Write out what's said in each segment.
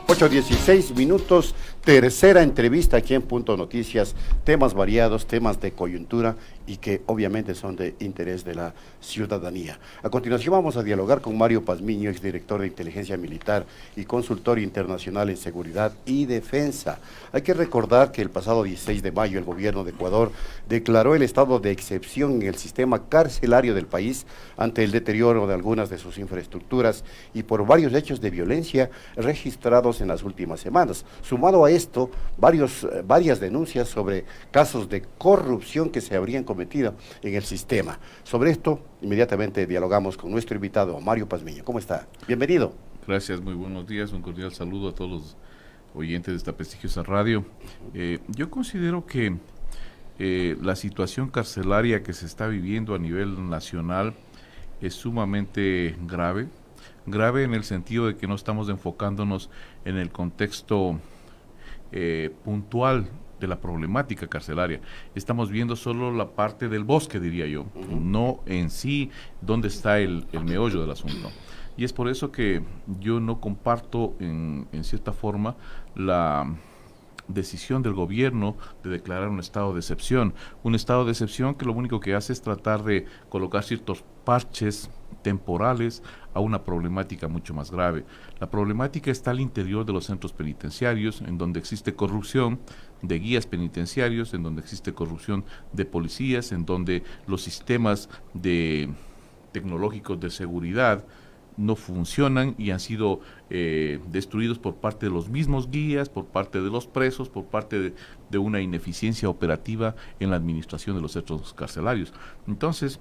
8:16, tercera entrevista aquí en Punto Noticias, temas variados, temas de coyuntura y que obviamente son de interés de la ciudadanía. A continuación vamos a dialogar con Mario Pazmiño, exdirector de Inteligencia Militar y consultor internacional en seguridad y defensa. Hay que recordar que el pasado 16 de mayo el gobierno de Ecuador declaró el estado de excepción en el sistema carcelario del país ante el deterioro de algunas de sus infraestructuras y por varios hechos de violencia registrados en las últimas semanas. Sumado a esto, varias denuncias sobre casos de corrupción que se habrían cometido en el sistema. Sobre esto, inmediatamente dialogamos con nuestro invitado, Mario Pazmiño. ¿Cómo está? Bienvenido. Gracias, muy buenos días. Un cordial saludo a todos los oyentes de esta prestigiosa radio. Yo considero que la situación carcelaria que se está viviendo a nivel nacional es sumamente grave. Grave en el sentido de que no estamos enfocándonos en el contexto puntual de la problemática carcelaria. Estamos viendo solo la parte del bosque, diría yo, no en sí dónde está el meollo del asunto. Y es por eso que yo no comparto en cierta forma la decisión del gobierno de declarar un estado de excepción. Un estado de excepción que lo único que hace es tratar de colocar ciertos parches temporales a una problemática mucho más grave. La problemática está al interior de los centros penitenciarios, en donde existe corrupción de guías penitenciarios, en donde existe corrupción de policías, en donde los sistemas tecnológicos de seguridad no funcionan y han sido destruidos por parte de los mismos guías, por parte de los presos, por parte de una ineficiencia operativa en la administración de los centros carcelarios. Entonces,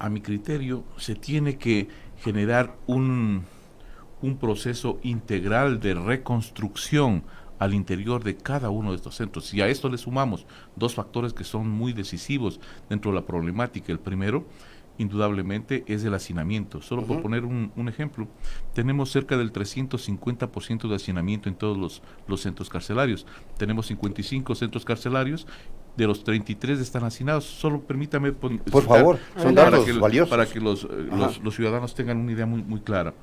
a mi criterio, se tiene que generar un proceso integral de reconstrucción al interior de cada uno de estos centros. Y a esto le sumamos dos factores que son muy decisivos dentro de la problemática. El primero, indudablemente, es el hacinamiento. Solo por poner un ejemplo, tenemos cerca del 350% de hacinamiento en todos los centros carcelarios. Tenemos 55 centros carcelarios, de los 33 están hacinados. Solo permítame por favor, son datos valiosos para que los ciudadanos tengan una idea muy clara.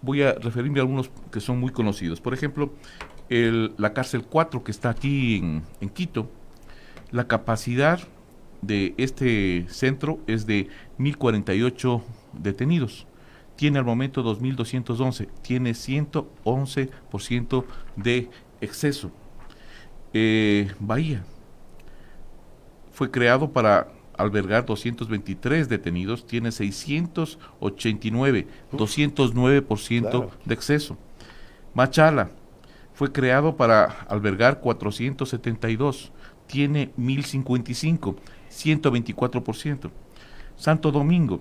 Voy a referirme a algunos que son muy conocidos. Por ejemplo, la cárcel 4 que está aquí en Quito, la capacidad de este centro es de 1.048 detenidos. Tiene al momento 2.211, tiene 111% de exceso. Bahía fue creado para albergar 223 detenidos, tiene 689, 209% claro, de exceso. Machala fue creado para albergar 472, tiene 1.055, 124%. Santo Domingo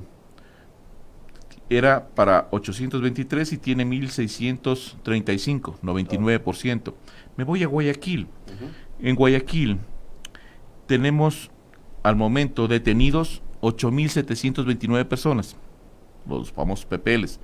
era para 823 y tiene 1.635, 99%. Me voy a Guayaquil. En Guayaquil tenemos al momento detenidos 8.729 personas, los famosos PPLs.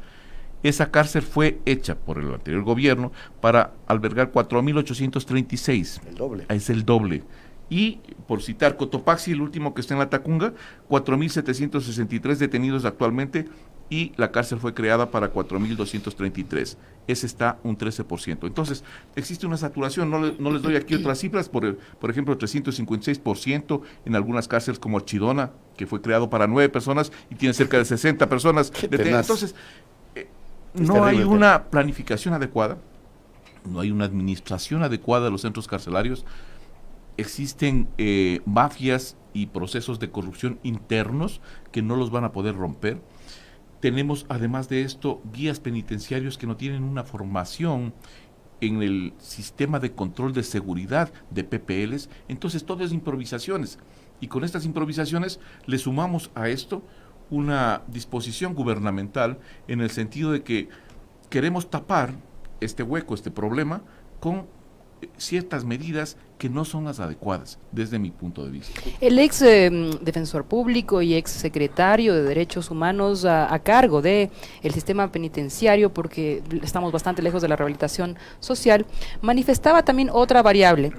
Esa cárcel fue hecha por el anterior gobierno para albergar 4.836. El doble. Es el doble. Y, por citar Cotopaxi, el último que está en la Tacunga, 4.763 detenidos actualmente, y la cárcel fue creada para 4.233. Ese está un 13%. Entonces, existe una saturación. No les doy aquí otras cifras, por ejemplo, 356% en algunas cárceles como Archidona, que fue creado para 9 personas y tiene cerca de 60 personas detenidas. Entonces, no hay una planificación adecuada, no hay una administración adecuada de los centros carcelarios. Existen mafias y procesos de corrupción internos que no los van a poder romper. Tenemos, además de esto, guías penitenciarios que no tienen una formación en el sistema de control de seguridad de PPLs. Entonces, todo es improvisaciones. Y con estas improvisaciones le sumamos a esto una disposición gubernamental en el sentido de que queremos tapar este hueco, este problema, con ciertas medidas que no son las adecuadas desde mi punto de vista. El ex defensor público y ex secretario de Derechos Humanos a cargo de el sistema penitenciario, porque estamos bastante lejos de la rehabilitación social, manifestaba también otra variable.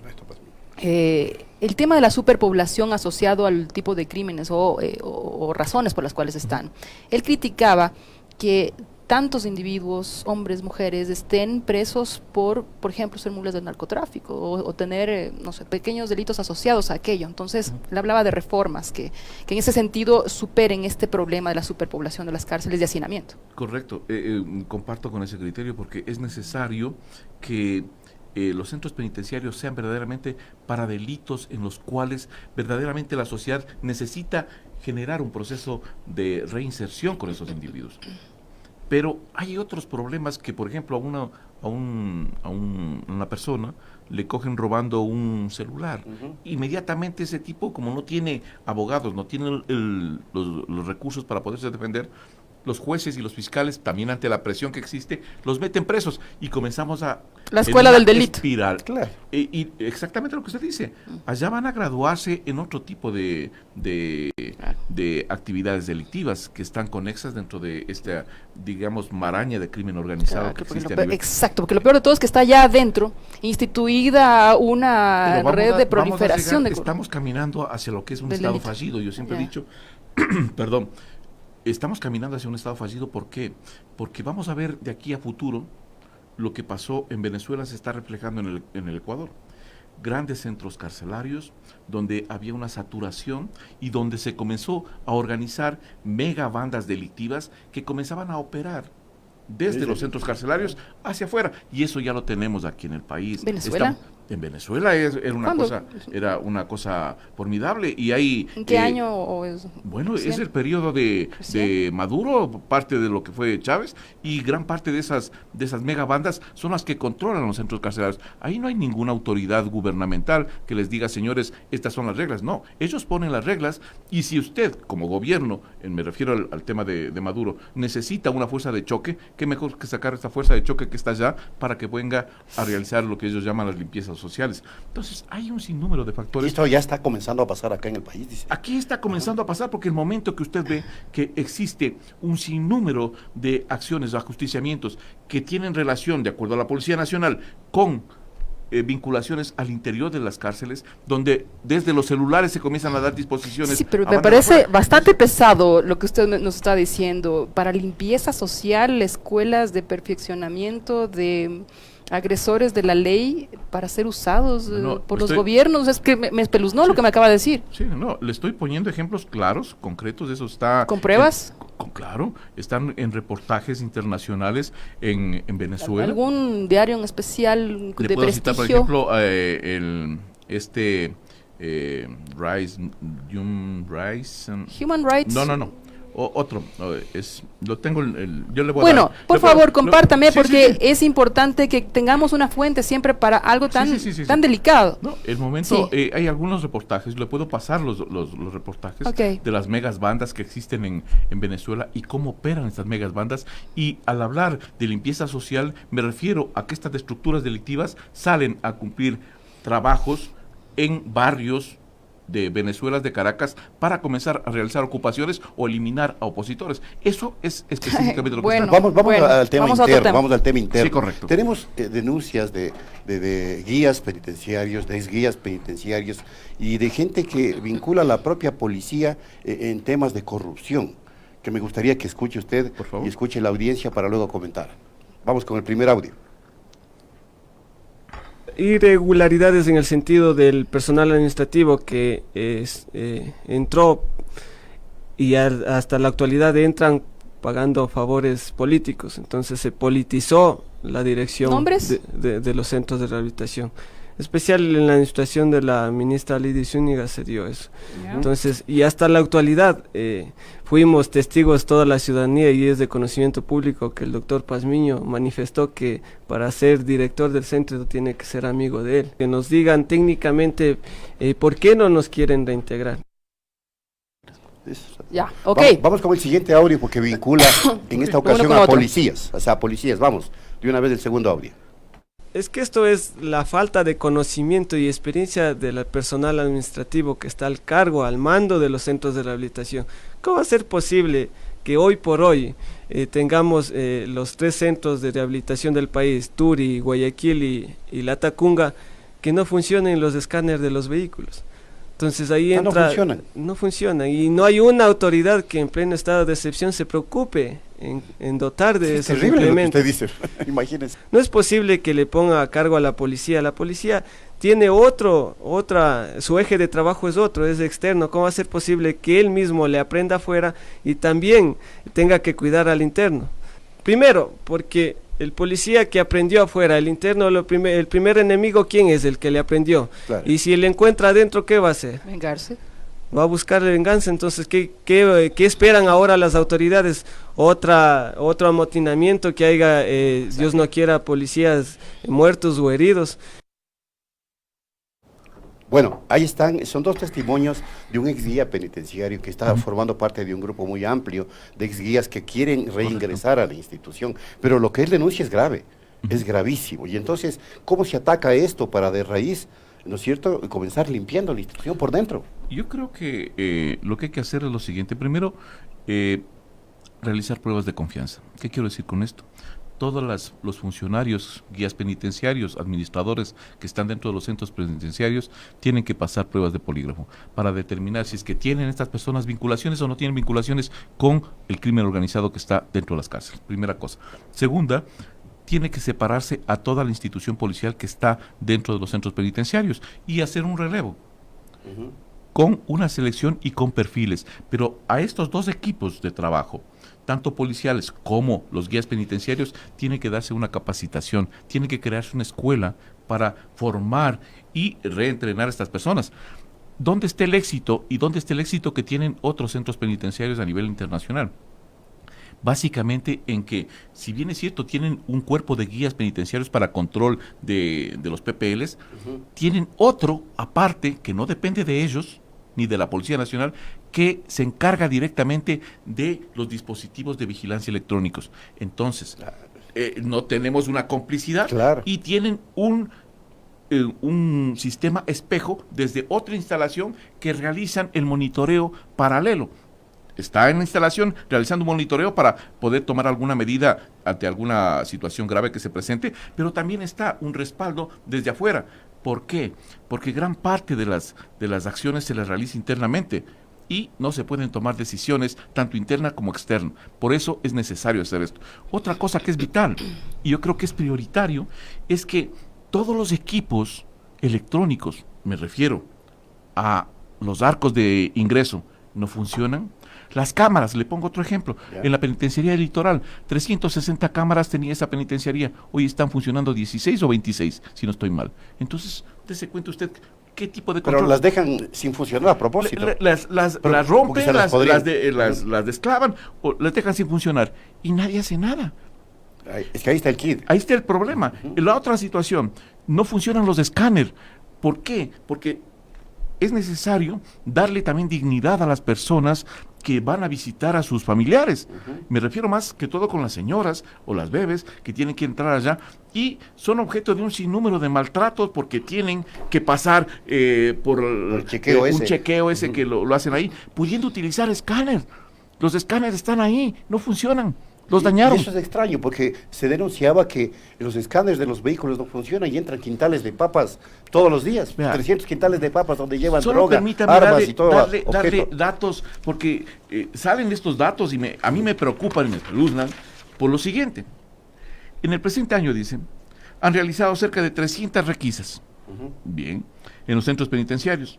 El tema de la superpoblación asociado al tipo de crímenes o razones por las cuales están. Él criticaba que tantos individuos, hombres, mujeres, estén presos por ejemplo, ser mulas del narcotráfico o tener, no sé, pequeños delitos asociados a aquello. Entonces, él hablaba de reformas que en ese sentido superen este problema de la superpoblación de las cárceles de hacinamiento. Correcto, comparto con ese criterio porque es necesario que los centros penitenciarios sean verdaderamente para delitos en los cuales verdaderamente la sociedad necesita generar un proceso de reinserción con esos individuos. Pero hay otros problemas que, por ejemplo, a una persona le cogen robando un celular. Inmediatamente ese tipo, como no tiene abogados, no tiene los recursos para poderse defender, los jueces y los fiscales, también ante la presión que existe, los meten presos y comenzamos a... La escuela del delito. Espiral. Claro. Y exactamente lo que usted dice, allá van a graduarse en otro tipo de actividades delictivas que están conexas dentro de esta, digamos, maraña de crimen organizado Claro, que porque existe a nivel. exacto, porque lo peor de todo es que está allá adentro instituida una Pero red de proliferación estamos caminando hacia lo que es un del estado delito. fallido. Yo siempre he Ya. dicho, perdón, estamos caminando hacia un estado fallido. ¿Por qué? Porque vamos a ver de aquí a futuro lo que pasó en Venezuela se está reflejando en el Ecuador. Grandes centros carcelarios donde había una saturación y donde se comenzó a organizar mega bandas delictivas que comenzaban a operar desde los centros carcelarios hacia afuera, y eso ya lo tenemos aquí en el país. ¿Venezuela? En Venezuela ¿Cuándo? era una cosa formidable, y hay... ¿En qué año o es? Bueno, es recién? el periodo de Maduro, parte de lo que fue Chávez, y gran parte de esas megabandas son las que controlan los centros carcelarios. Ahí no hay ninguna autoridad gubernamental que les diga, señores, estas son las reglas. No, ellos ponen las reglas, y si usted, como gobierno, me refiero al tema de Maduro, necesita una fuerza de choque, qué mejor que sacar esta fuerza de choque que está allá para que venga a realizar lo que ellos llaman las limpiezas sociales. Entonces, hay un sinnúmero de Y factores. esto ya está comenzando a pasar acá en el país, dice. Aquí está comenzando a pasar porque el momento que usted ve que existe un sinnúmero de acciones de ajusticiamientos que tienen relación, de acuerdo a la Policía Nacional, con vinculaciones al interior de las cárceles, donde desde los celulares se comienzan a dar disposiciones. Sí, pero a me banda parece afuera. bastante pesado lo que usted nos está diciendo. Para limpieza social, escuelas de perfeccionamiento de agresores de la ley para ser usados No, por los gobiernos. Es que me espeluznó Sí. lo que me acaba de decir. Sí, no, le estoy poniendo ejemplos claros, concretos, eso está... ¿Con pruebas? Claro, están en reportajes internacionales en Venezuela. ¿Algún diario en especial Le de puedo citar, por prestigio? ejemplo, Human Rights. No. Otro, lo tengo, yo le voy a Bueno, dar. por favor, compártame, sí, porque sí. es importante que tengamos una fuente siempre para algo tan, Sí. tan delicado. No, el momento, Sí. hay algunos reportajes, le puedo pasar los reportajes Ok. de las megas bandas que existen en Venezuela y cómo operan estas megas bandas. Y al hablar de limpieza social, me refiero a que estas estructuras delictivas salen a cumplir trabajos en barrios de Venezuela, de Caracas, para comenzar a realizar ocupaciones o eliminar a opositores. Eso es específicamente lo que Bueno. está. Vamos Bueno, al tema vamos a otro interno, tema. vamos al tema interno. Sí, correcto. Tenemos denuncias de guías penitenciarios, de exguías penitenciarios y de gente que vincula a la propia policía en temas de corrupción, que me gustaría que escuche usted Por favor. y escuche la audiencia para luego comentar. Vamos con el primer audio. Irregularidades en el sentido del personal administrativo que entró y hasta la actualidad entran pagando favores políticos. Entonces se politizó la dirección ¿Nombres? de los centros de rehabilitación. Especial en la administración de la ministra Lidia Zúñiga se dio eso. Ya. Entonces, y hasta la actualidad fuimos testigos toda la ciudadanía, y es de conocimiento público que el doctor Pazmiño manifestó que para ser director del centro tiene que ser amigo de él. Que nos digan técnicamente por qué no nos quieren reintegrar. Ya, ok. Vamos con el siguiente audio porque vincula en esta ocasión con a otro. policías. O sea, policías, vamos, de una vez el segundo audio. Es que esto es la falta de conocimiento y experiencia del personal administrativo que está al cargo, al mando de los centros de rehabilitación. ¿Cómo va a ser posible que hoy por hoy tengamos los 3 centros de rehabilitación del país, Turi, Guayaquil y La Tacunga, que no funcionen los escáneres de los vehículos? Entonces ahí No entra... funcionan. No funcionan, y no hay una autoridad que en pleno estado de excepción se preocupe en dotar de Sí, es esos terrible lo que implementos. usted dice, imagínense. No es posible que le ponga a cargo a la policía. La policía tiene su eje de trabajo es otro, es externo. ¿Cómo va a ser posible que él mismo le aprenda afuera y también tenga que cuidar al interno? Primero, porque el policía que aprendió afuera, el interno, el primer enemigo, ¿quién es el que le aprendió? Claro. Y si le encuentra adentro, ¿qué va a hacer? Vengarse. Va a buscar venganza. Entonces, ¿qué esperan ahora las autoridades? Otro amotinamiento, que haya, Dios no quiera, policías muertos o heridos. Bueno, ahí están, son dos testimonios de un ex guía penitenciario que está formando parte de un grupo muy amplio de ex guías que quieren reingresar a la institución, pero lo que él denuncia es grave, es gravísimo. Y entonces, ¿cómo se ataca esto para de raíz, ¿no es cierto?, comenzar limpiando la institución por dentro? Yo creo que lo que hay que hacer es lo siguiente. Primero, realizar pruebas de confianza. ¿Qué quiero decir con esto? Todos los funcionarios, guías penitenciarios, administradores que están dentro de los centros penitenciarios tienen que pasar pruebas de polígrafo para determinar si es que tienen estas personas vinculaciones o no tienen vinculaciones con el crimen organizado que está dentro de las cárceles. Primera cosa. Segunda, tiene que separarse a toda la institución policial que está dentro de los centros penitenciarios y hacer un relevo. Con una selección y con perfiles, pero a estos dos equipos de trabajo, tanto policiales como los guías penitenciarios, tiene que darse una capacitación, tiene que crearse una escuela para formar y reentrenar a estas personas. ¿Dónde está el éxito y dónde está el éxito que tienen otros centros penitenciarios a nivel internacional? Básicamente en que, si bien es cierto, tienen un cuerpo de guías penitenciarios para control de los PPLs, tienen otro aparte que no depende de ellos, ni de la Policía Nacional, que se encarga directamente de los dispositivos de vigilancia electrónicos. Entonces, no tenemos una complicidad, Claro. y tienen un sistema espejo desde otra instalación que realizan el monitoreo paralelo. Está en la instalación realizando un monitoreo para poder tomar alguna medida ante alguna situación grave que se presente, pero también está un respaldo desde afuera. ¿Por qué? Porque gran parte de las acciones se las realiza internamente y no se pueden tomar decisiones tanto interna como externa. Por eso es necesario hacer esto. Otra cosa que es vital, y yo creo que es prioritario, es que todos los equipos electrónicos, me refiero a los arcos de ingreso, no funcionan. Las cámaras, le pongo otro ejemplo, en la penitenciaría del Litoral, 360 cámaras tenía esa penitenciaría, hoy están funcionando 16 o 26, si no estoy mal. Entonces, dése cuenta usted qué tipo de control. Pero las dejan sin funcionar a propósito. Las Pero, rompen, porque se las podrían. las desclavan, o las dejan sin funcionar, y nadie hace nada. Es que ahí está el kit. Ahí está el problema. En la otra situación, no funcionan los escáneres. ¿Por qué? Porque es necesario darle también dignidad a las personas que van a visitar a sus familiares. Me refiero más que todo con las señoras o las bebés que tienen que entrar allá y son objeto de un sinnúmero de maltratos porque tienen que pasar por el chequeo un ese. chequeo ese que lo hacen ahí, pudiendo utilizar escáner. Los escáneres están ahí, no funcionan. Los dañaron. Y eso es extraño porque se denunciaba que los escáneres de los vehículos no funcionan y entran quintales de papas todos los días. Vea, 300 quintales de papas donde llevan solo droga, permítame armas y todo darle objeto. datos, porque salen estos datos y a mí me preocupan y me espeluznan por lo siguiente. En el presente año, dicen, han realizado cerca de 300 requisas. Bien, en los centros penitenciarios.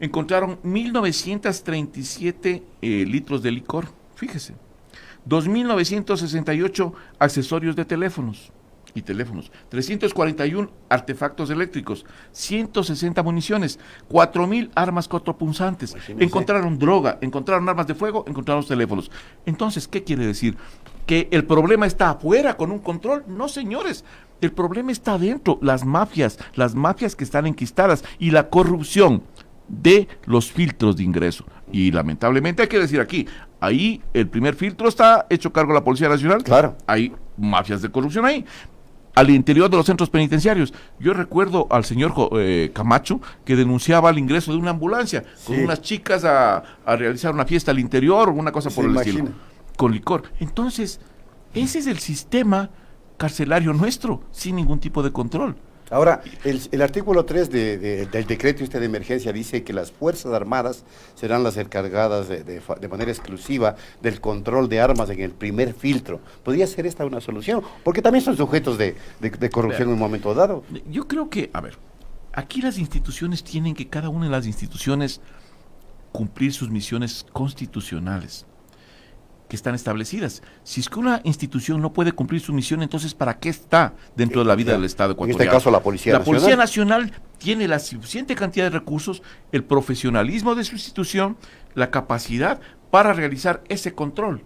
Encontraron 1.937 litros de licor, fíjese. 2.968 accesorios de teléfonos, 341 artefactos eléctricos, 160 municiones, 4.000 armas cortopunzantes. Imagínense. Encontraron droga, encontraron armas de fuego, encontraron teléfonos. Entonces, ¿qué quiere decir? ¿Que el problema está afuera con un control? No, señores. El problema está adentro, las mafias que están enquistadas y la corrupción de los filtros de ingreso. Y lamentablemente hay que decir aquí, ahí el primer filtro está hecho cargo de la Policía Nacional. Claro. Hay mafias de corrupción ahí. Al interior de los centros penitenciarios. Yo recuerdo al señor Camacho que denunciaba el ingreso de una ambulancia con Sí. unas chicas a realizar una fiesta al interior o una cosa por el estilo. Imagina. Con licor. Entonces, ese es el sistema carcelario nuestro, sin ningún tipo de control. Ahora, el artículo 3 del decreto de emergencia dice que las Fuerzas Armadas serán las encargadas de manera exclusiva del control de armas en el primer filtro. ¿Podría ser esta una solución? Porque también son sujetos de corrupción en un momento dado. Yo creo que, a ver, aquí las instituciones tienen que, cada una de las instituciones, cumplir sus misiones constitucionales que están establecidas. Si es que una institución no puede cumplir su misión, entonces ¿para qué está dentro de la vida del Estado ecuatoriano? En este caso la Policía Nacional. La Policía Nacional tiene la suficiente cantidad de recursos, el profesionalismo de su institución, la capacidad para realizar ese control,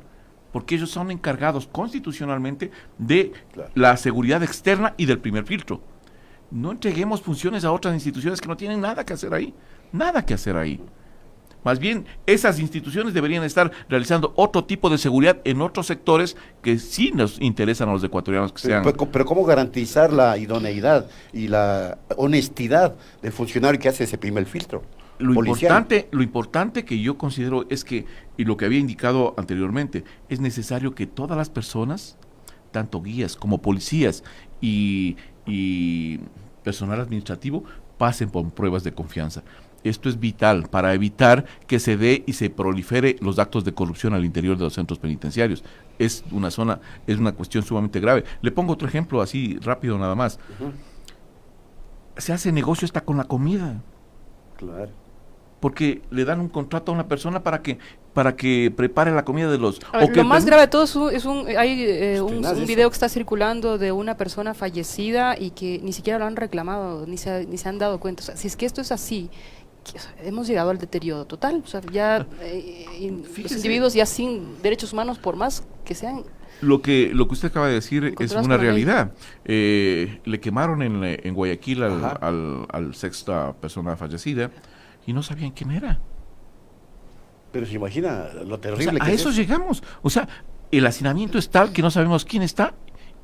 porque ellos son encargados constitucionalmente de la seguridad externa y del primer filtro. No entreguemos funciones a otras instituciones que no tienen nada que hacer ahí, nada que hacer ahí. Más bien, esas instituciones deberían estar realizando otro tipo de seguridad en otros sectores que sí nos interesan a los ecuatorianos que sean. Pero ¿cómo garantizar la idoneidad y la honestidad del funcionario que hace ese primer filtro? Lo importante que yo considero es que, y lo que había indicado anteriormente, es necesario que todas las personas, tanto guías como policías y personal administrativo, pasen por pruebas de confianza. Esto es vital para evitar que se dé y se prolifere los actos de corrupción al interior de los centros penitenciarios. Es una cuestión sumamente grave. Le pongo otro ejemplo así rápido nada más. Se hace negocio hasta con la comida. Claro. Porque le dan un contrato a una persona para que prepare la comida de los... A ver, lo más grave de todo es un video que está circulando de una persona fallecida y que ni siquiera lo han reclamado, ni se han dado cuenta. O sea, si es que esto es así, hemos llegado al deterioro total. O sea, ya los individuos ya sin derechos humanos, por más que sean... Lo que usted acaba de decir es una realidad. Le quemaron en Guayaquil al sexta persona fallecida y no sabían quién era. Pero se imagina lo terrible, o sea, que a eso llegamos. O sea, el hacinamiento es tal que no sabemos quién está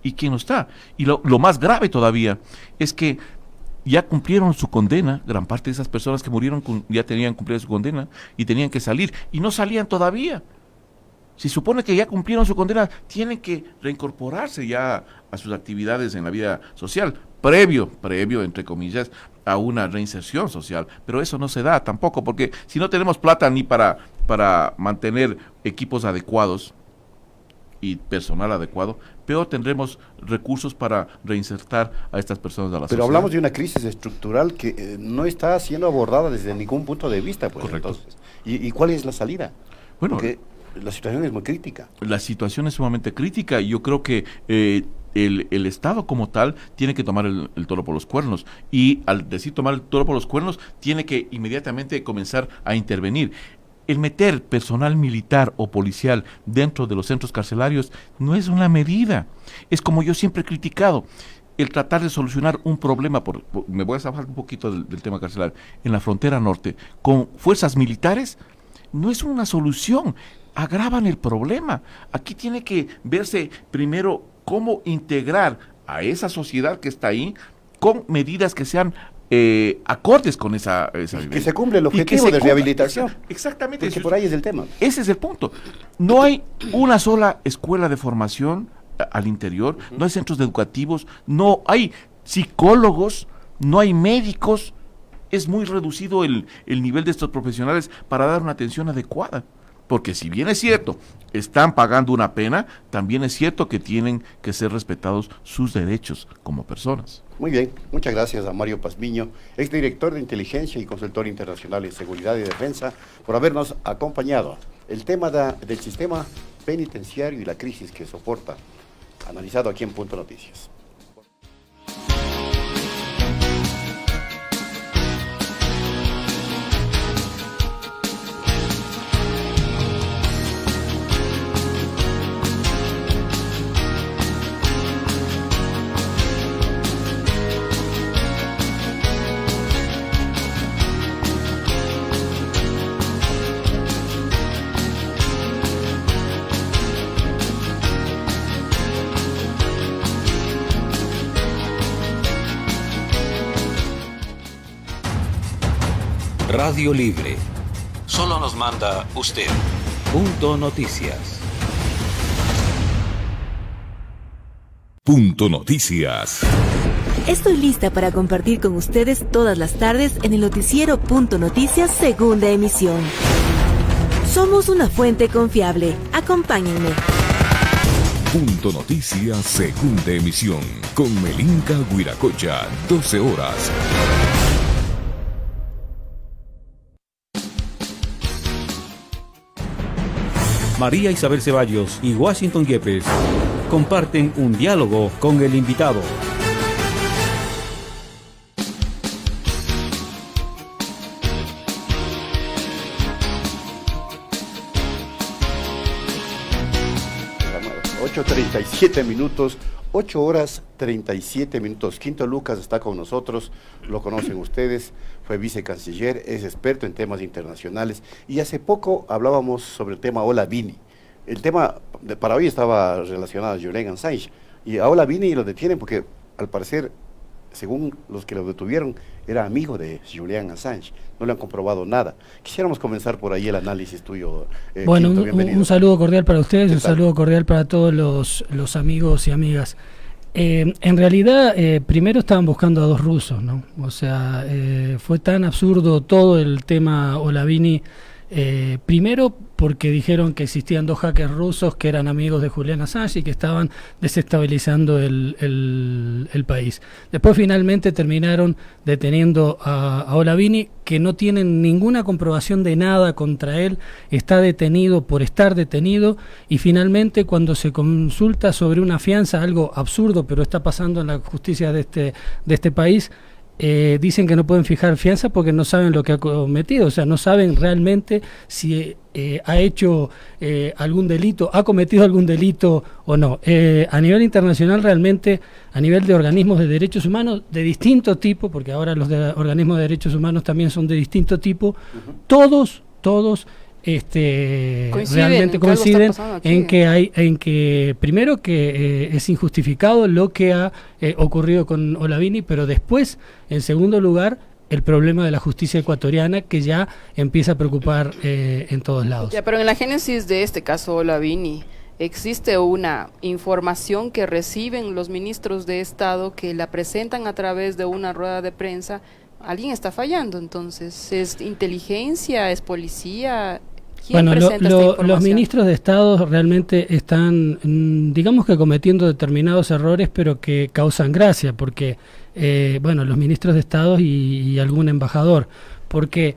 y quién no está. Y lo más grave todavía es que ya cumplieron su condena. Gran parte de esas personas que murieron ya tenían cumplido su condena y tenían que salir y no salían todavía. Se supone que ya cumplieron su condena, tienen que reincorporarse ya a sus actividades en la vida social, previo, entre comillas, a una reinserción social. Pero eso no se da tampoco, porque si no tenemos plata ni para mantener equipos adecuados y personal adecuado, peor tendremos recursos para reinsertar a estas personas de la sociedad. Pero hablamos de una crisis estructural que no está siendo abordada desde ningún punto de vista. Pues, correcto. Entonces, ¿y cuál es la salida? Bueno, porque la situación es muy crítica. La situación es sumamente crítica y yo creo que el Estado como tal tiene que tomar el toro por los cuernos, y al decir tomar el toro por los cuernos tiene que inmediatamente comenzar a intervenir. El meter personal militar o policial dentro de los centros carcelarios no es una medida. Es como yo siempre he criticado, el tratar de solucionar un problema, me voy a zafar un poquito del tema carcelario, en la frontera norte, con fuerzas militares, no es una solución, agravan el problema. Aquí tiene que verse primero cómo integrar a esa sociedad que está ahí con medidas que sean acordes con esa que se cumple el objetivo de rehabilitación. Exactamente. Porque por ahí es el tema. Ese es el punto. No hay una sola escuela de formación al interior, no hay centros educativos, no hay psicólogos, no hay médicos. Es muy reducido el nivel de estos profesionales para dar una atención adecuada. Porque si bien es cierto, están pagando una pena, también es cierto que tienen que ser respetados sus derechos como personas. Muy bien, muchas gracias a Mario Pazmiño, exdirector de Inteligencia y consultor internacional en Seguridad y Defensa, por habernos acompañado. El tema del sistema penitenciario y la crisis que soporta, analizado aquí en Punto Noticias. Radio Libre. Solo nos manda usted. Punto Noticias. Punto Noticias. Estoy lista para compartir con ustedes todas las tardes en el noticiero Punto Noticias, segunda emisión. Somos una fuente confiable. Acompáñenme. Punto Noticias, segunda emisión, con Melinka Guiracocha, 12 horas. María Isabel Ceballos y Washington Yepes comparten un diálogo con el invitado. Ocho 37 minutos, 8 horas 37 minutos. Quinto Lucas está con nosotros, lo conocen ustedes, fue vicecanciller, es experto en temas internacionales y hace poco hablábamos sobre el tema Olavini. El tema para hoy estaba relacionado a Julian Assange y a Olavini lo detienen porque al parecer, según los que lo detuvieron, era amigo de Julian Assange. No le han comprobado nada. Quisiéramos comenzar por ahí el análisis tuyo. Bueno, Quinto, un saludo cordial para ustedes, un tal? saludo cordial para todos los amigos y amigas. En realidad, primero estaban buscando a dos rusos, ¿no? O sea, fue tan absurdo todo el tema Olavini. Primero porque dijeron que existían dos hackers rusos que eran amigos de Julian Assange y que estaban desestabilizando el país. Después finalmente terminaron deteniendo a Olavini, que no tienen ninguna comprobación de nada contra él, está detenido por estar detenido, y finalmente cuando se consulta sobre una fianza, algo absurdo pero está pasando en la justicia de este país, dicen que no pueden fijar fianza porque no saben lo que ha cometido, o sea, no saben realmente si ha hecho algún delito, ha cometido algún delito o no. A nivel internacional, realmente, a nivel de organismos de derechos humanos de distinto tipo, porque ahora los organismos de derechos humanos también son de distinto tipo, todos realmente coinciden en que primero que es injustificado lo que ha ocurrido con Olavini, pero después, en segundo lugar, el problema de la justicia ecuatoriana, que ya empieza a preocupar en todos lados. Ya, pero en la génesis de este caso Olavini, existe una información que reciben los ministros de Estado que la presentan a través de una rueda de prensa. Alguien está fallando, entonces, ¿es inteligencia, es policía? Bueno, los ministros de Estado realmente están, digamos que cometiendo determinados errores, pero que causan gracia, porque, los ministros de Estado y algún embajador, porque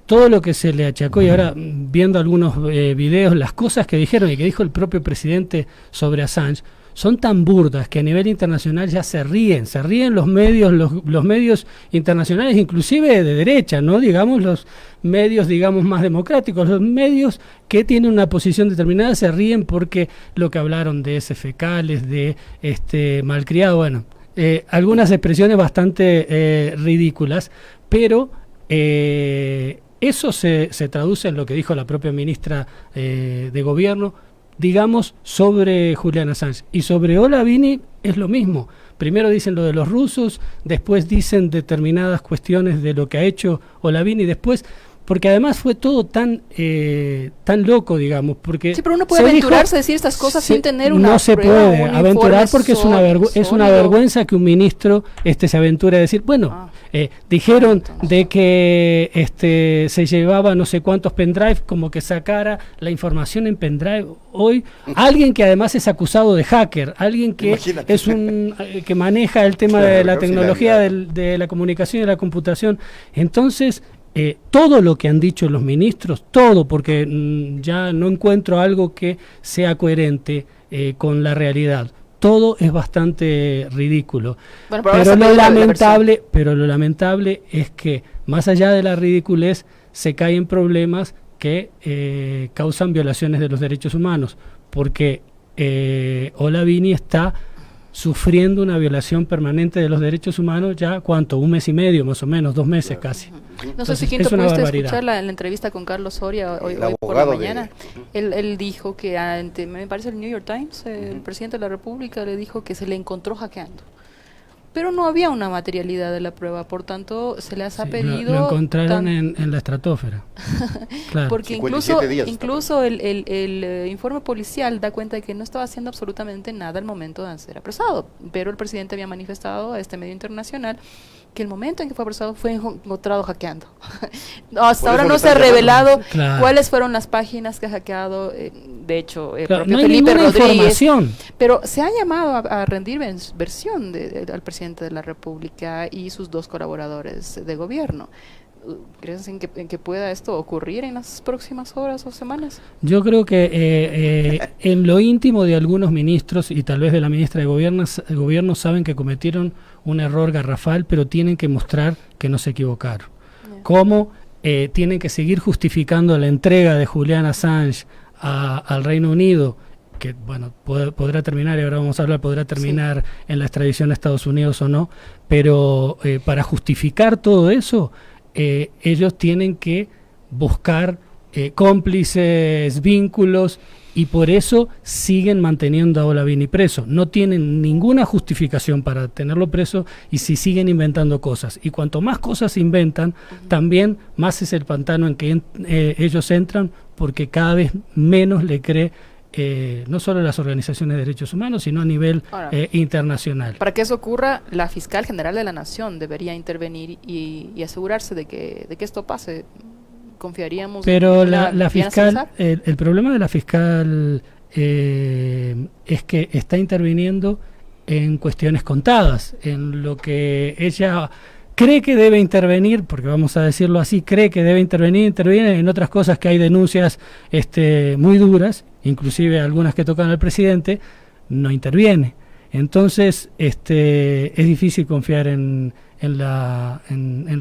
todo lo que se le achacó, y ahora viendo algunos videos, las cosas que dijeron y que dijo el propio presidente sobre Assange, son tan burdas que a nivel internacional ya se ríen los medios, los medios internacionales, inclusive de derecha, no digamos los medios, digamos, más democráticos, los medios que tienen una posición determinada se ríen porque lo que hablaron de heces fecales, de malcriado, bueno, algunas expresiones bastante ridículas, pero eso se traduce en lo que dijo la propia ministra de Gobierno, digamos, sobre Julian Assange. Y sobre Olavini es lo mismo. Primero dicen lo de los rusos, después dicen determinadas cuestiones de lo que ha hecho Olavini, después, porque además fue todo tan loco, digamos, porque... Sí, pero uno puede aventurarse a decir estas cosas sin tener una no se prueba, puede aventurar porque es una vergüenza que un ministro se aventure a decir, bueno, dijeron de que se llevaba no sé cuántos pendrive, como que sacara la información en pendrive. Hoy, alguien que además es acusado de hacker, alguien que Imagínate. Es que maneja el tema de la tecnología de la comunicación y de la computación, entonces... todo lo que han dicho los ministros, todo, porque ya no encuentro algo que sea coherente con la realidad. Todo es bastante ridículo. Bueno, pero lo lamentable es que, más allá de la ridiculez, se cae en problemas que causan violaciones de los derechos humanos, porque Olavini está sufriendo una violación permanente de los derechos humanos ya, ¿cuánto? 1 mes y medio, más o menos, 2 meses casi. No sé si Quinto pudiste escuchar la entrevista con Carlos Soria hoy por la mañana. Él dijo que me parece el New York Times, el presidente de la República le dijo que se le encontró hackeando. pero no había una materialidad de la prueba, por tanto se les ha Sí, pedido... lo encontraron en la estratosfera. Claro. Porque 57 días incluso el informe policial da cuenta de que no estaba haciendo absolutamente nada al momento de ser apresado, pero el presidente había manifestado a este medio internacional que el momento en que fue apresado fue encontrado hackeando. Hasta ahora no se ha revelado cuáles fueron las páginas que ha hackeado, de hecho, el propio no hay Felipe ninguna Rodríguez, información. pero se ha llamado a rendir versión al presidente de la República y sus 2 colaboradores de gobierno. ¿Crees en que pueda esto ocurrir en las próximas horas o semanas? Yo creo que en lo íntimo de algunos ministros y tal vez de la ministra de Gobierno saben que cometieron un error garrafal, pero tienen que mostrar que no se equivocaron. ¿Cómo? Tienen que seguir justificando la entrega de Julian Assange al Reino Unido, que bueno, podrá terminar, y ahora vamos a hablar, podrá terminar en la extradición a Estados Unidos o no, pero para justificar todo eso, ellos tienen que buscar cómplices, vínculos, y por eso siguen manteniendo a Olavini preso. No tienen ninguna justificación para tenerlo preso y si siguen inventando cosas. Y cuanto más cosas inventan, también más es el pantano en que ellos entran, porque cada vez menos le cree no solo las organizaciones de derechos humanos, sino a nivel internacional. Para que eso ocurra, la fiscal general de la Nación debería intervenir y asegurarse de que esto pase. Confiaríamos. Pero la fiscal, el problema de la fiscal es que está interviniendo en cuestiones contadas, en lo que ella cree que debe intervenir, porque vamos a decirlo así, cree que debe interviene en otras cosas que hay denuncias muy duras, inclusive algunas que tocan al presidente, no interviene. Entonces es difícil confiar en la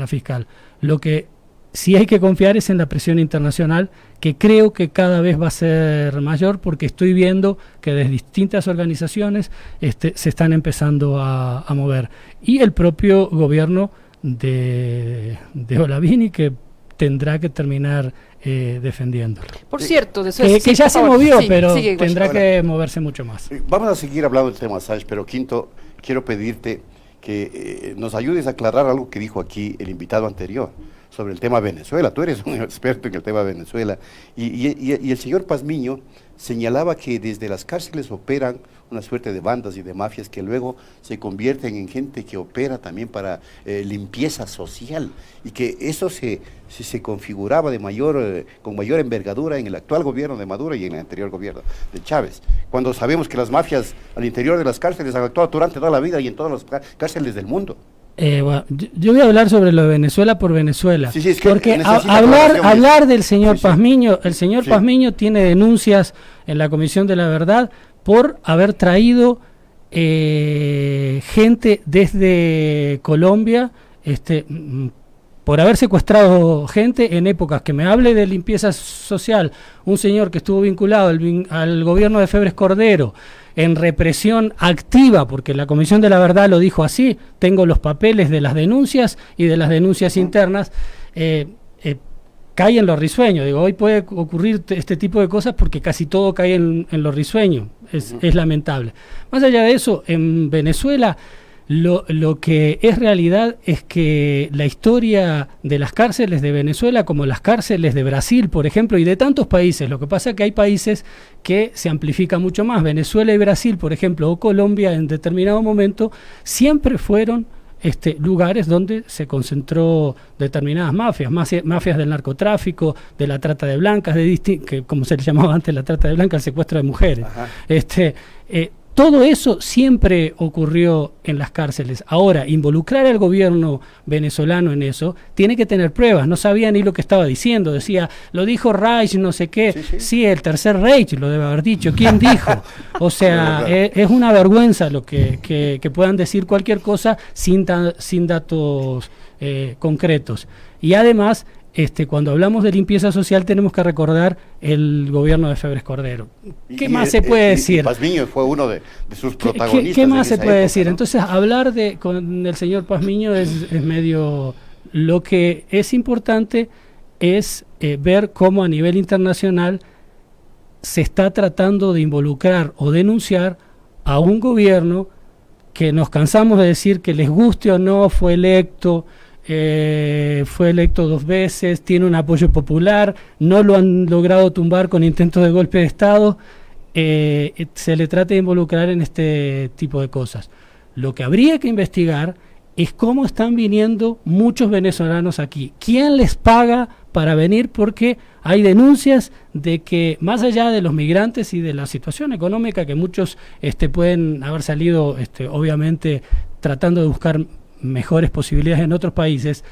fiscal. Lo que sí hay que confiar es en la presión internacional, que creo que cada vez va a ser mayor, porque estoy viendo que desde distintas organizaciones se están empezando a mover. Y el propio gobierno de Olavini, que tendrá que terminar defendiéndolo. Por cierto, que ya se movió, pero tendrá que moverse mucho más. Vamos a seguir hablando del tema Assange, pero Quinto, quiero pedirte que nos ayudes a aclarar algo que dijo aquí el invitado anterior sobre el tema Venezuela. Tú eres un experto en el tema Venezuela. Y el señor Pazmiño señalaba que desde las cárceles operan una suerte de bandas y de mafias que luego se convierten en gente que opera también para limpieza social, y que eso se configuraba con mayor envergadura en el actual gobierno de Maduro y en el anterior gobierno de Chávez, cuando sabemos que las mafias al interior de las cárceles han actuado durante toda la vida y en todas las cárceles del mundo. Bueno, yo voy a hablar sobre lo de Venezuela por Venezuela, sí, es que porque hablar del señor Pazmiño, el señor Pazmiño tiene denuncias en la Comisión de la Verdad por haber traído gente desde Colombia, por haber secuestrado gente en épocas que me hable de limpieza social, un señor que estuvo vinculado al gobierno de Febres Cordero, en represión activa, porque la Comisión de la Verdad lo dijo así, tengo los papeles de las denuncias y de las denuncias internas, cae en lo risueño. Digo, hoy puede ocurrir este tipo de cosas porque casi todo cae en lo risueño, es lamentable. Más allá de eso, en Venezuela lo que es realidad es que la historia de las cárceles de Venezuela, como las cárceles de Brasil, por ejemplo, y de tantos países, lo que pasa es que hay países que se amplifica mucho más. Venezuela y Brasil, por ejemplo, o Colombia en determinado momento, siempre fueron lugares donde se concentró determinadas mafias del narcotráfico, de la trata de blancas, que como se le llamaba antes la trata de blancas, el secuestro de mujeres. Todo eso siempre ocurrió en las cárceles. Ahora, involucrar al gobierno venezolano en eso, tiene que tener pruebas. No sabía ni lo que estaba diciendo. Decía, lo dijo Reich, no sé qué. Sí, el tercer Reich lo debe haber dicho. ¿Quién dijo? O sea, es una vergüenza lo que puedan decir cualquier cosa sin datos concretos. Y además, cuando hablamos de limpieza social tenemos que recordar el gobierno de Febres Cordero. ¿Qué más se puede decir? Pazmiño fue uno de sus protagonistas. ¿Qué más se puede decir? ¿No? Entonces, hablar con el señor Pazmiño es medio... Lo que es importante es ver cómo a nivel internacional se está tratando de involucrar o denunciar a un gobierno que nos cansamos de decir que les guste o no, fue electo 2 veces, tiene un apoyo popular, no lo han logrado tumbar con intentos de golpe de Estado, se le trata de involucrar en este tipo de cosas. Lo que habría que investigar es cómo están viniendo muchos venezolanos aquí. ¿Quién les paga para venir? Porque hay denuncias de que, más allá de los migrantes y de la situación económica, que muchos pueden haber salido, obviamente, tratando de buscar mejores posibilidades en otros países,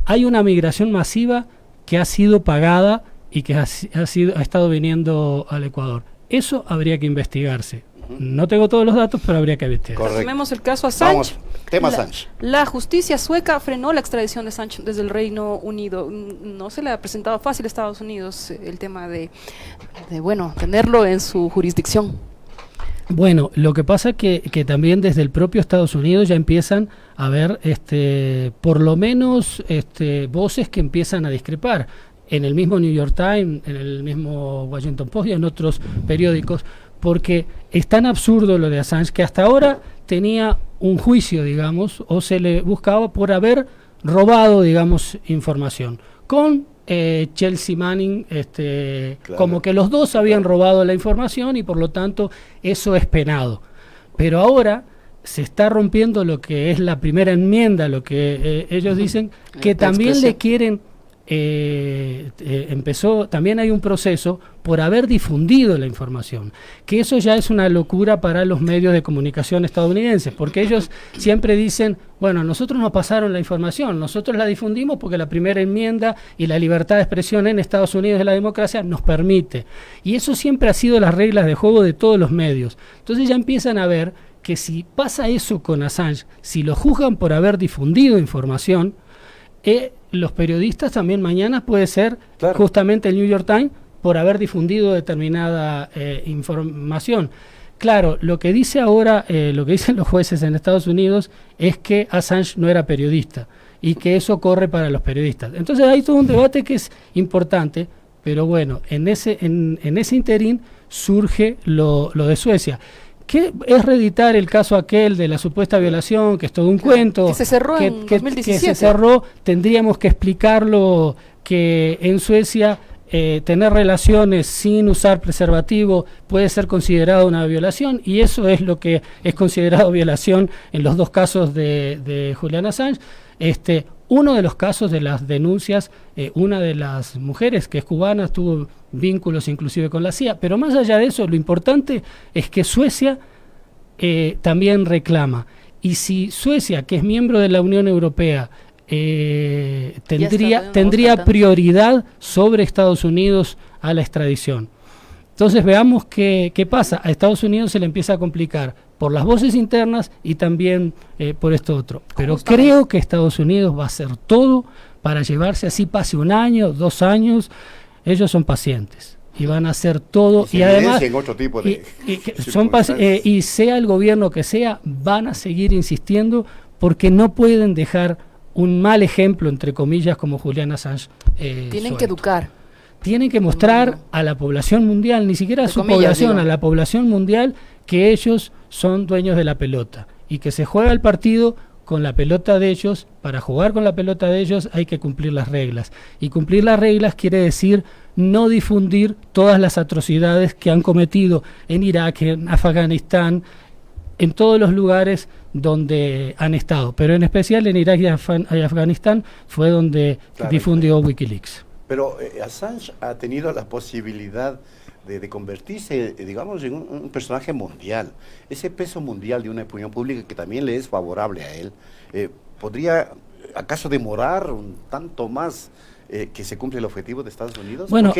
hay una migración masiva que ha sido pagada y que ha estado viniendo al Ecuador. Eso habría que investigarse. No tengo todos los datos, pero habría que investigar. Tomemos el caso Assange. Vamos, tema Assange. La justicia sueca frenó la extradición de Assange desde el Reino Unido. No se le ha presentado fácil a Estados Unidos el tema de tenerlo en su jurisdicción. Bueno, lo que pasa que también desde el propio Estados Unidos ya empiezan a haber por lo menos voces que empiezan a discrepar. En el mismo New York Times, en el mismo Washington Post y en otros periódicos, porque es tan absurdo lo de Assange que hasta ahora tenía un juicio, digamos, o se le buscaba por haber robado, digamos, información. Con Chelsea Manning, claro, como que los dos habían robado la información y por lo tanto eso es penado. Pero ahora se está rompiendo lo que es la primera enmienda, lo que ellos dicen, que también le quieren... también hay un proceso por haber difundido la información, que eso ya es una locura para los medios de comunicación estadounidenses, porque ellos siempre dicen, bueno, nosotros nos pasaron la información, nosotros la difundimos porque la primera enmienda y la libertad de expresión en Estados Unidos de la democracia nos permite, y eso siempre ha sido las reglas de juego de todos los medios. Entonces ya empiezan a ver que si pasa eso con Assange, si lo juzgan por haber difundido información, los periodistas también mañana puede ser, claro, justamente el New York Times por haber difundido determinada información. Claro, lo que dice ahora, lo que dicen los jueces en Estados Unidos es que Assange no era periodista y que eso corre para los periodistas. Entonces hay todo un debate que es importante, pero bueno, en ese interín surge lo de Suecia. ¿Qué es reeditar el caso aquel de la supuesta violación, que es todo un cuento? Que se cerró en 2017. Que se cerró, tendríamos que explicarlo, que en Suecia tener relaciones sin usar preservativo puede ser considerado una violación, y eso es lo que es considerado violación en los dos casos de Julian Assange. Uno de los casos de las denuncias, una de las mujeres que es cubana tuvo vínculos inclusive con la CIA, pero más allá de eso, lo importante es que Suecia también reclama, y si Suecia, que es miembro de la Unión Europea, tendría prioridad sobre Estados Unidos a la extradición. Entonces veamos qué pasa. A Estados Unidos se le empieza a complicar por las voces internas y también por esto otro. Pero creo que Estados Unidos va a hacer todo para llevarse, así pase 1 año, 2 años. Ellos son pacientes y van a hacer todo. Y además, en otro tipo de y sea el gobierno que sea, van a seguir insistiendo porque no pueden dejar un mal ejemplo, entre comillas, como Julian Assange. Tienen que educar. Tienen que mostrar a la población mundial, ni siquiera a su población, a la población mundial, que ellos son dueños de la pelota y que se juega el partido con la pelota de ellos. Para jugar con la pelota de ellos hay que cumplir las reglas, y cumplir las reglas quiere decir no difundir todas las atrocidades que han cometido en Irak, en Afganistán, en todos los lugares donde han estado, pero en especial en Irak y Afganistán fue donde difundió Wikileaks. Pero Assange ha tenido la posibilidad de convertirse, digamos, en un personaje mundial. Ese peso mundial de una opinión pública que también le es favorable a él, ¿podría acaso demorar un tanto más que se cumpla el objetivo de Estados Unidos? Bueno,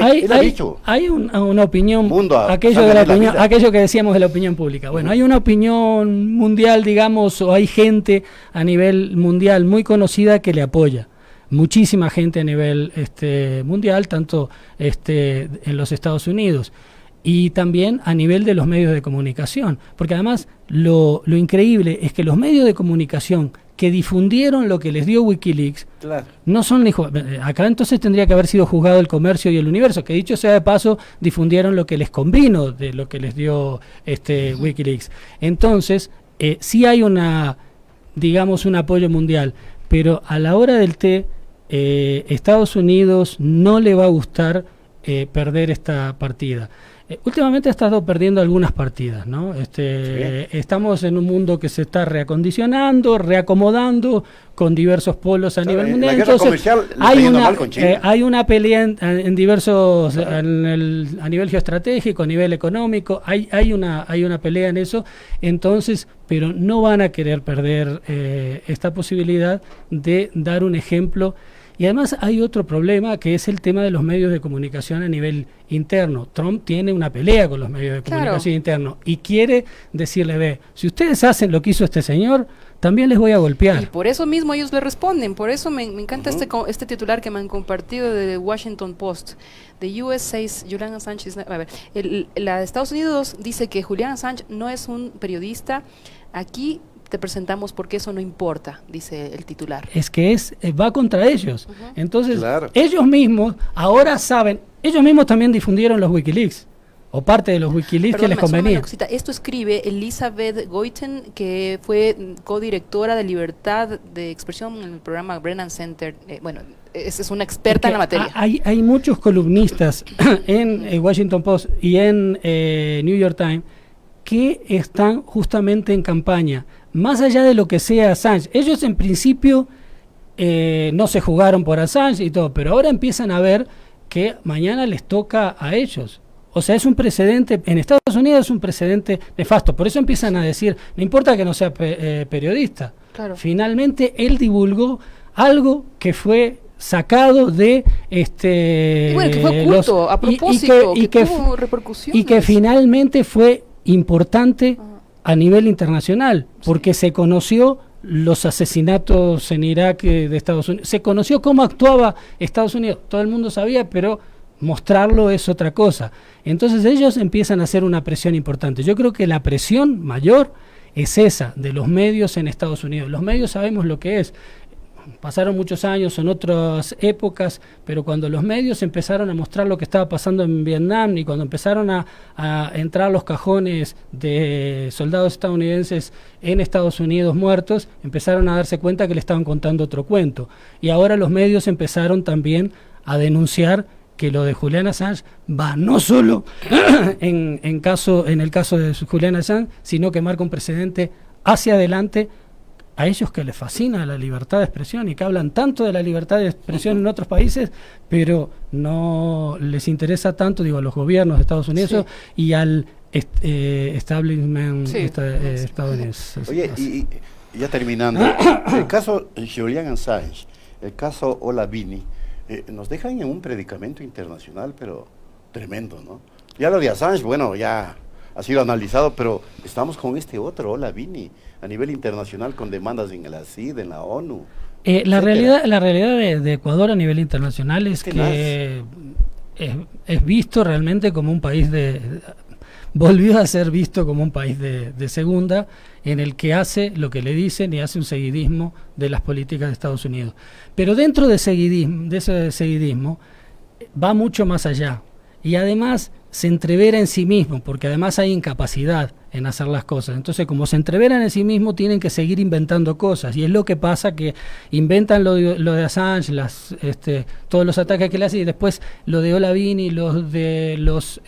hay una opinión, aquello que decíamos de la opinión pública. Bueno, hay una opinión mundial, digamos, o hay gente a nivel mundial muy conocida que le apoya. Muchísima gente a nivel mundial, tanto en los Estados Unidos y también a nivel de los medios de comunicación, porque además lo increíble es que los medios de comunicación que difundieron lo que les dio Wikileaks, no son acá entonces tendría que haber sido juzgado El Comercio y El Universo, que dicho sea de paso difundieron lo que les convino de lo que les dio Wikileaks. Entonces sí hay digamos, un apoyo mundial, pero a la hora del té, Estados Unidos no le va a gustar perder esta partida. Últimamente ha estado perdiendo algunas partidas, ¿no? Estamos en un mundo que se está reacondicionando, reacomodando con diversos polos a nivel mundial. Entonces, hay una pelea en diversos, a nivel geoestratégico, a nivel económico, hay una pelea en eso. Entonces, pero no van a querer perder esta posibilidad de dar un ejemplo. Y además hay otro problema, que es el tema de los medios de comunicación a nivel interno. Trump tiene una pelea con los medios de comunicación internos y quiere decirle, ve, si ustedes hacen lo que hizo este señor, también les voy a golpear. Y por eso mismo ellos le responden. Por eso me encanta este titular que me han compartido de Washington Post. The US says Julian Assange la de Estados Unidos dice que Julian Assange no es un periodista. Aquí te presentamos porque eso no importa, dice el titular. Es que va contra ellos. Entonces, ellos mismos ahora saben, ellos mismos también difundieron los Wikileaks, o parte de los Wikileaks que les convenía. Esto escribe Elizabeth Goiten, que fue codirectora de libertad de expresión en el programa Brennan Center. Es una experta en la materia. Hay muchos columnistas en Washington Post y en New York Times que están justamente en campaña, más allá de lo que sea Assange. Ellos en principio no se jugaron por Assange y todo, pero ahora empiezan a ver que mañana les toca a ellos. O sea, es un precedente, en Estados Unidos es un precedente nefasto, por eso empiezan a decir, no importa que no sea periodista. Claro. Finalmente él divulgó algo que fue sacado de que fue oculto, a propósito, que tuvo repercusiones. Y que finalmente fue importante a nivel internacional, porque se conoció los asesinatos en Irak de Estados Unidos, se conoció cómo actuaba Estados Unidos, todo el mundo sabía, pero mostrarlo es otra cosa. Entonces ellos empiezan a hacer una presión importante. Yo creo que la presión mayor es esa, de los medios en Estados Unidos. Los medios sabemos lo que es. Pasaron muchos años, son otras épocas, pero cuando los medios empezaron a mostrar lo que estaba pasando en Vietnam y cuando empezaron a entrar los cajones de soldados estadounidenses en Estados Unidos muertos, empezaron a darse cuenta que le estaban contando otro cuento. Y ahora los medios empezaron también a denunciar que lo de Julian Assange va no solo en el caso de Julian Assange, sino que marca un precedente hacia adelante a ellos que les fascina la libertad de expresión y que hablan tanto de la libertad de expresión en otros países, pero no les interesa tanto, a los gobiernos de Estados Unidos y al establishment estadounidense. Oye, y ya terminando, el caso Julian Assange, el caso Olavini, nos dejan en un predicamento internacional, pero tremendo, ¿no? Ya lo de Assange, ya ha sido analizado, pero estamos con este otro Olavini a nivel internacional con demandas en la CID, en la ONU. La realidad de Ecuador a nivel internacional es que es visto realmente como un país volvió a ser visto como un país de segunda, en el que hace lo que le dicen y hace un seguidismo de las políticas de Estados Unidos. Pero dentro de ese seguidismo va mucho más allá. Y además se entrevera en sí mismo, porque además hay incapacidad en hacer las cosas. Entonces, como se entreveran en sí mismo, tienen que seguir inventando cosas. Y es lo que pasa, que inventan lo de Assange, todos los ataques que le hacen, y después lo de Olavini, los de los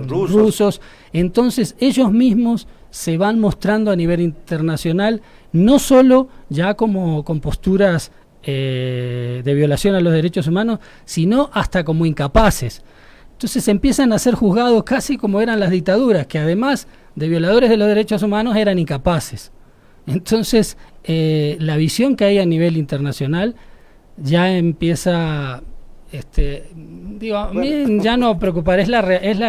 rusos. Entonces, ellos mismos se van mostrando a nivel internacional, no solo ya como con posturas de violación a los derechos humanos, sino hasta como incapaces. Entonces empiezan a ser juzgados casi como eran las dictaduras, que además de violadores de los derechos humanos eran incapaces. Entonces la visión que hay a nivel internacional ya empieza, a mí ya no preocupar, es la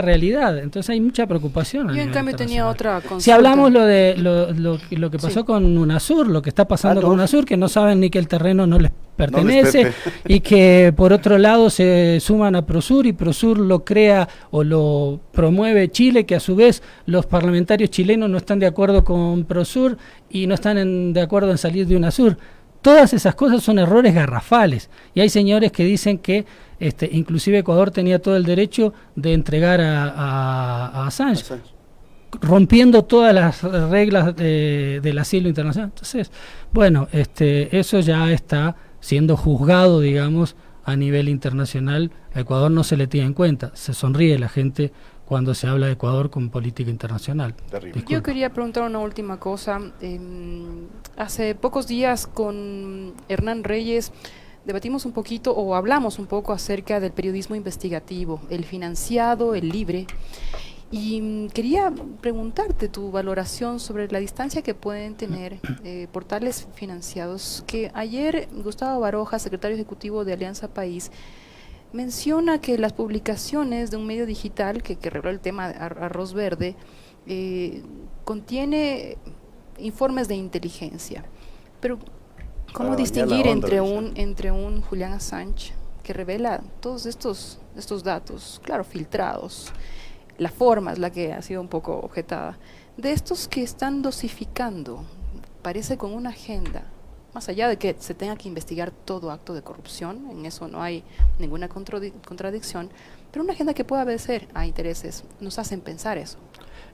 realidad. Entonces hay mucha preocupación. Yo en cambio tenía otra consulta. Si hablamos lo que pasó con UNASUR, lo que está pasando con UNASUR, que no saben ni que el terreno no les pertenece, y que por otro lado se suman a Prosur, y Prosur lo crea o lo promueve Chile, que a su vez los parlamentarios chilenos no están de acuerdo con Prosur y no están de acuerdo en salir de UNASUR. Todas esas cosas son errores garrafales, y hay señores que dicen que inclusive Ecuador tenía todo el derecho de entregar a Assange. rompiendo todas las reglas del asilo internacional. Entonces, bueno, eso ya está siendo juzgado, digamos, a nivel internacional. A Ecuador no se le tiene en cuenta, se sonríe la gente cuando se habla de Ecuador con política internacional. Yo quería preguntar una última cosa. Hace pocos días con Hernán Reyes debatimos un poquito o hablamos un poco acerca del periodismo investigativo, el financiado, el libre. Y quería preguntarte tu valoración sobre la distancia que pueden tener portales financiados, que ayer Gustavo Baroja, secretario ejecutivo de Alianza País, menciona que las publicaciones de un medio digital que reveló el tema de Arroz Verde contiene informes de inteligencia. Pero ¿cómo distinguir entre un Julian Assange que revela todos estos datos, claro, filtrados? La forma es la que ha sido un poco objetada, de estos que están dosificando, parece con una agenda, más allá de que se tenga que investigar todo acto de corrupción, en eso no hay ninguna contradicción, pero una agenda que pueda obedecer a intereses, nos hacen pensar eso.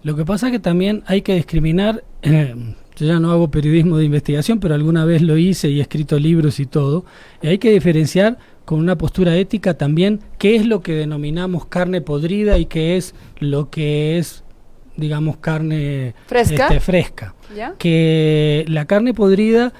Lo que pasa es que también hay que discriminar, yo ya no hago periodismo de investigación, pero alguna vez lo hice y he escrito libros y todo, y hay que diferenciar con una postura ética también qué es lo que denominamos carne podrida y qué es lo que es, digamos, carne fresca. ¿Ya? Que la carne podrida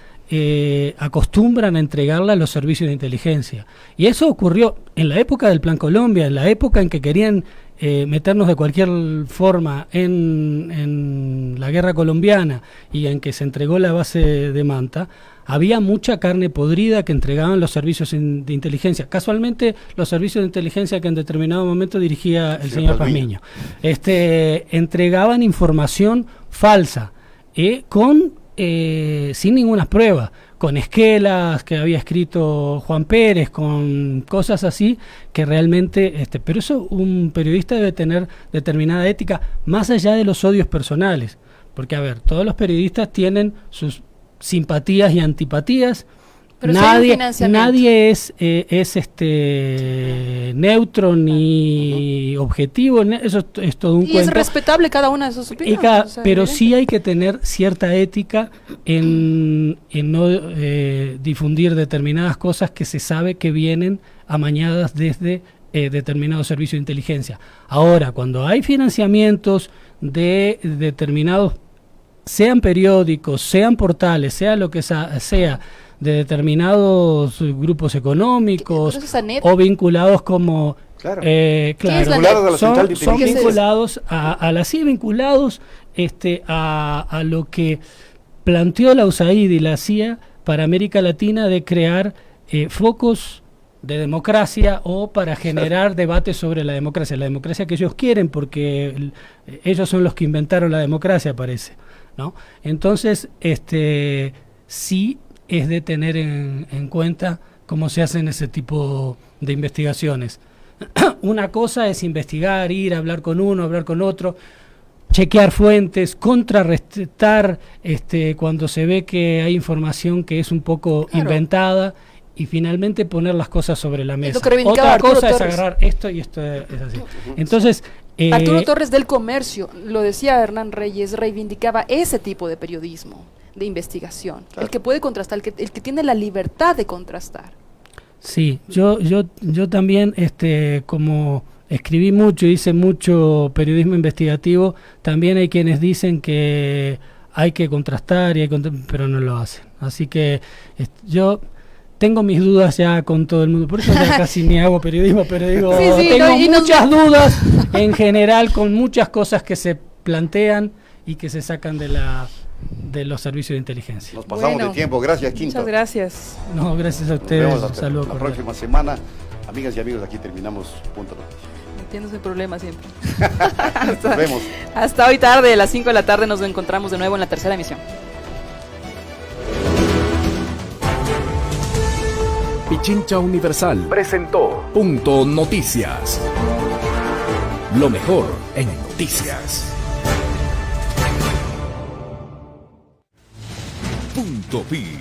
acostumbran a entregarla a los servicios de inteligencia. Y eso ocurrió en la época del Plan Colombia, en la época en que querían meternos de cualquier forma en la guerra colombiana y en que se entregó la base de Manta. Había mucha carne podrida que entregaban los servicios de inteligencia. Casualmente, los servicios de inteligencia que en determinado momento dirigía el señor Pazmiño. Entregaban información falsa, sin ninguna prueba, con esquelas que había escrito Juan Pérez, con cosas así, que realmente... pero eso un periodista debe tener determinada ética, más allá de los odios personales. Porque, a ver, todos los periodistas tienen sus simpatías y antipatías. Pero nadie es neutro ni objetivo, eso es todo un cuento. Y es respetable cada una de sus opiniones. Pero sí hay que tener cierta ética en no difundir determinadas cosas que se sabe que vienen amañadas desde determinados servicios de inteligencia. Ahora, cuando hay financiamientos de determinados, sean periódicos, sean portales, sea lo que sea, de determinados grupos económicos o vinculados como son vinculados a la CIA, vinculados a lo que planteó la USAID y la CIA para América Latina, de crear focos de democracia o para generar debates sobre la democracia que ellos quieren, porque ellos son los que inventaron la democracia, parece, ¿no? Entonces, sí es de tener en cuenta cómo se hacen ese tipo de investigaciones. Una cosa es investigar, ir a hablar con uno, hablar con otro, chequear fuentes, contrarrestar cuando se ve que hay información que es un poco inventada, y finalmente poner las cosas sobre la mesa. Otra cosa es agarrar esto y esto es así. Entonces, Arturo Torres del Comercio, lo decía Hernán Reyes, reivindicaba ese tipo de periodismo de investigación, el que puede contrastar, el que tiene la libertad de contrastar. Sí, yo también, como escribí mucho, hice mucho periodismo investigativo, también hay quienes dicen que hay que contrastar, pero no lo hacen. Así que yo tengo mis dudas ya con todo el mundo, por eso ya casi ni hago periodismo, pero digo, tengo muchas dudas en general con muchas cosas que se plantean y que se sacan de los servicios de inteligencia. Nos pasamos de tiempo, gracias Quinto. Muchas gracias. No, gracias a ustedes. Nos vemos Saludos. la próxima semana. Amigas y amigos, aquí terminamos Punto Noticias. Metiéndose en problemas siempre. Nos vemos. Hasta hoy tarde, a las 5 de la tarde, nos encontramos de nuevo en la tercera emisión. Pichincha Universal presentó Punto Noticias. Lo mejor en noticias. Punto Pi.